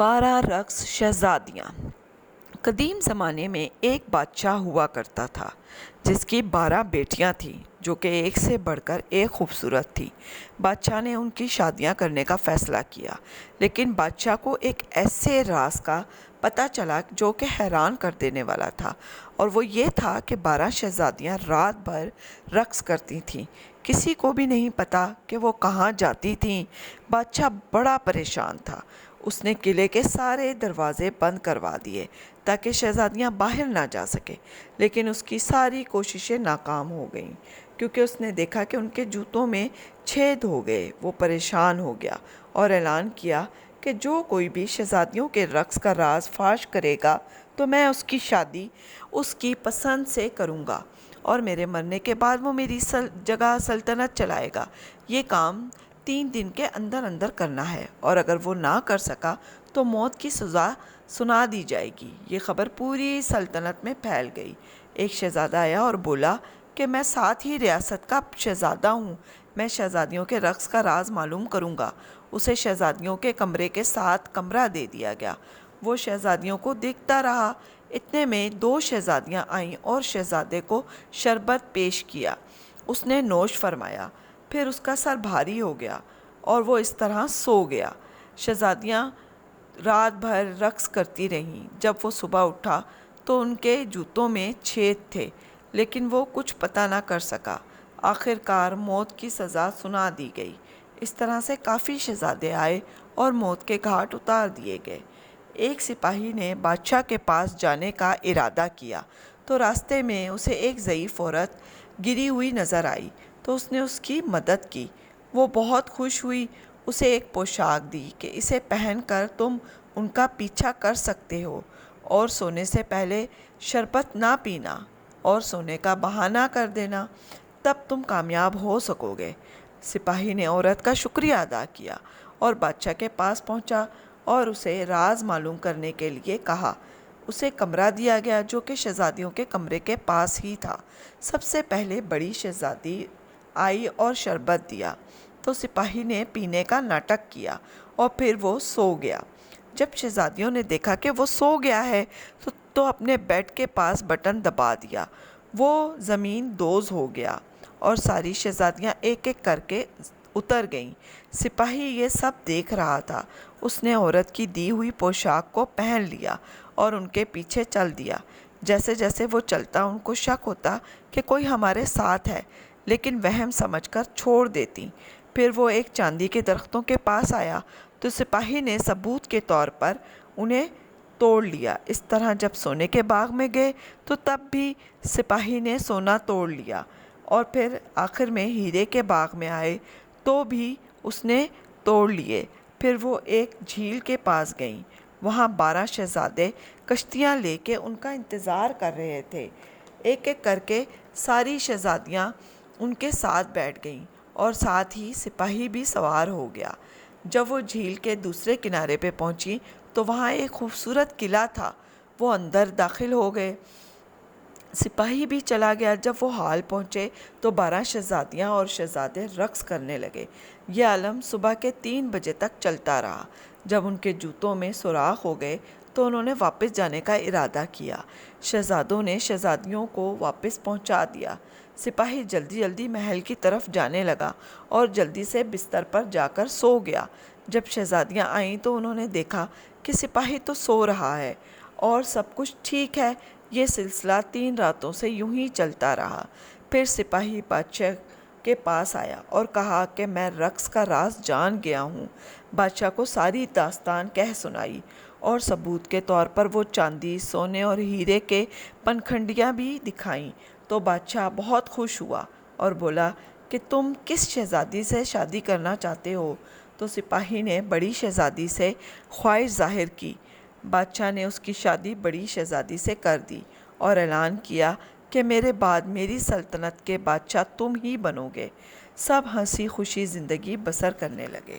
12 رقص شہزادیاں۔ قدیم زمانے میں ایک بادشاہ ہوا کرتا تھا جس کی 12 بیٹیاں تھیں جو کہ ایک سے بڑھ کر ایک خوبصورت تھیں۔ بادشاہ نے ان کی شادیاں کرنے کا فیصلہ کیا، لیکن بادشاہ کو ایک ایسے راز کا پتہ چلا جو کہ حیران کر دینے والا تھا، اور وہ یہ تھا کہ 12 شہزادیاں رات بھر رقص کرتی تھیں۔ کسی کو بھی نہیں پتا کہ وہ کہاں جاتی تھیں۔ بادشاہ بڑا پریشان تھا۔ اس نے قلعے کے سارے دروازے بند کروا دیے تاکہ شہزادیاں باہر نہ جا سکیں، لیکن اس کی ساری کوششیں ناکام ہو گئیں کیونکہ اس نے دیکھا کہ ان کے جوتوں میں چھید ہو گئے۔ وہ پریشان ہو گیا اور اعلان کیا کہ جو کوئی بھی شہزادیوں کے رقص کا راز فاش کرے گا تو میں اس کی شادی اس کی پسند سے کروں گا، اور میرے مرنے کے بعد وہ میری جگہ سلطنت چلائے گا۔ یہ کام 3 دن کے اندر اندر کرنا ہے، اور اگر وہ نہ کر سکا تو موت کی سزا سنا دی جائے گی۔ یہ خبر پوری سلطنت میں پھیل گئی۔ ایک شہزادہ آیا اور بولا کہ میں 7 ہی ریاست کا شہزادہ ہوں، میں شہزادیوں کے رقص کا راز معلوم کروں گا۔ اسے شہزادیوں کے کمرے کے ساتھ کمرہ دے دیا گیا۔ وہ شہزادیوں کو دیکھتا رہا۔ اتنے میں 2 شہزادیاں آئیں اور شہزادے کو شربت پیش کیا۔ اس نے نوش فرمایا، پھر اس کا سر بھاری ہو گیا اور وہ اس طرح سو گیا۔ شہزادیاں رات بھر رقص کرتی رہیں۔ جب وہ صبح اٹھا تو ان کے جوتوں میں چھید تھے، لیکن وہ کچھ پتہ نہ کر سکا۔ آخر کار موت کی سزا سنا دی گئی۔ اس طرح سے کافی شہزادے آئے اور موت کے گھاٹ اتار دیے گئے۔ ایک سپاہی نے بادشاہ کے پاس جانے کا ارادہ کیا تو راستے میں اسے ایک ضعیف عورت گری ہوئی نظر آئی، تو اس نے اس کی مدد کی۔ وہ بہت خوش ہوئی، اسے ایک پوشاک دی کہ اسے پہن کر تم ان کا پیچھا کر سکتے ہو، اور سونے سے پہلے شربت نہ پینا اور سونے کا بہانہ کر دینا، تب تم کامیاب ہو سکو گے۔ سپاہی نے عورت کا شکریہ ادا کیا اور بادشاہ کے پاس پہنچا اور اسے راز معلوم کرنے کے لیے کہا۔ اسے کمرہ دیا گیا جو کہ شہزادیوں کے کمرے کے پاس ہی تھا۔ سب سے پہلے بڑی شہزادی آئی اور شربت دیا تو سپاہی نے پینے کا ناٹک کیا اور پھر وہ سو گیا۔ جب شہزادیوں نے دیکھا کہ وہ سو گیا ہے تو اپنے بیڈ کے پاس بٹن دبا دیا۔ وہ زمین دوز ہو گیا اور ساری شہزادیاں ایک ایک کر کے اتر گئیں۔ سپاہی یہ سب دیکھ رہا تھا۔ اس نے عورت کی دی ہوئی پوشاک کو پہن لیا اور ان کے پیچھے چل دیا۔ جیسے جیسے وہ چلتا ان کو شک ہوتا کہ کوئی ہمارے ساتھ ہے، لیکن وہم سمجھ کر چھوڑ دیتی۔ پھر وہ ایک چاندی کے درختوں کے پاس آیا تو سپاہی نے ثبوت کے طور پر انہیں توڑ لیا۔ اس طرح جب سونے کے باغ میں گئے تو تب بھی سپاہی نے سونا توڑ لیا، اور پھر آخر میں ہیرے کے باغ میں آئے تو بھی اس نے توڑ لیے۔ پھر وہ ایک جھیل کے پاس گئیں۔ وہاں 12 شہزادے کشتیاں لے کے ان کا انتظار کر رہے تھے۔ ایک ایک کر کے ساری شہزادیاں ان کے ساتھ بیٹھ گئیں اور ساتھ ہی سپاہی بھی سوار ہو گیا۔ جب وہ جھیل کے دوسرے کنارے پہ پہنچی تو وہاں ایک خوبصورت قلعہ تھا۔ وہ اندر داخل ہو گئے۔ سپاہی بھی چلا گیا۔ جب وہ حال پہنچے تو 12 شہزادیاں اور شہزادے رقص کرنے لگے۔ یہ عالم صبح کے 3 بجے تک چلتا رہا۔ جب ان کے جوتوں میں سوراخ ہو گئے تو انہوں نے واپس جانے کا ارادہ کیا۔ شہزادوں نے شہزادیوں کو واپس پہنچا دیا۔ سپاہی جلدی جلدی محل کی طرف جانے لگا اور جلدی سے بستر پر جا کر سو گیا۔ جب شہزادیاں آئیں تو انہوں نے دیکھا کہ سپاہی تو سو رہا ہے اور سب کچھ ٹھیک ہے۔ یہ سلسلہ 3 راتوں سے یوں ہی چلتا رہا۔ پھر سپاہی بادشاہ کے پاس آیا اور کہا کہ میں رقص کا راز جان گیا ہوں۔ بادشاہ کو ساری داستان کہہ سنائی اور ثبوت کے طور پر وہ چاندی، سونے اور ہیرے کے پنکھڑیاں بھی دکھائیں تو بادشاہ بہت خوش ہوا اور بولا کہ تم کس شہزادی سے شادی کرنا چاہتے ہو؟ تو سپاہی نے بڑی شہزادی سے خواہش ظاہر کی۔ بادشاہ نے اس کی شادی بڑی شہزادی سے کر دی اور اعلان کیا کہ میرے بعد میری سلطنت کے بادشاہ تم ہی بنو گے۔ سب ہنسی خوشی زندگی بسر کرنے لگے۔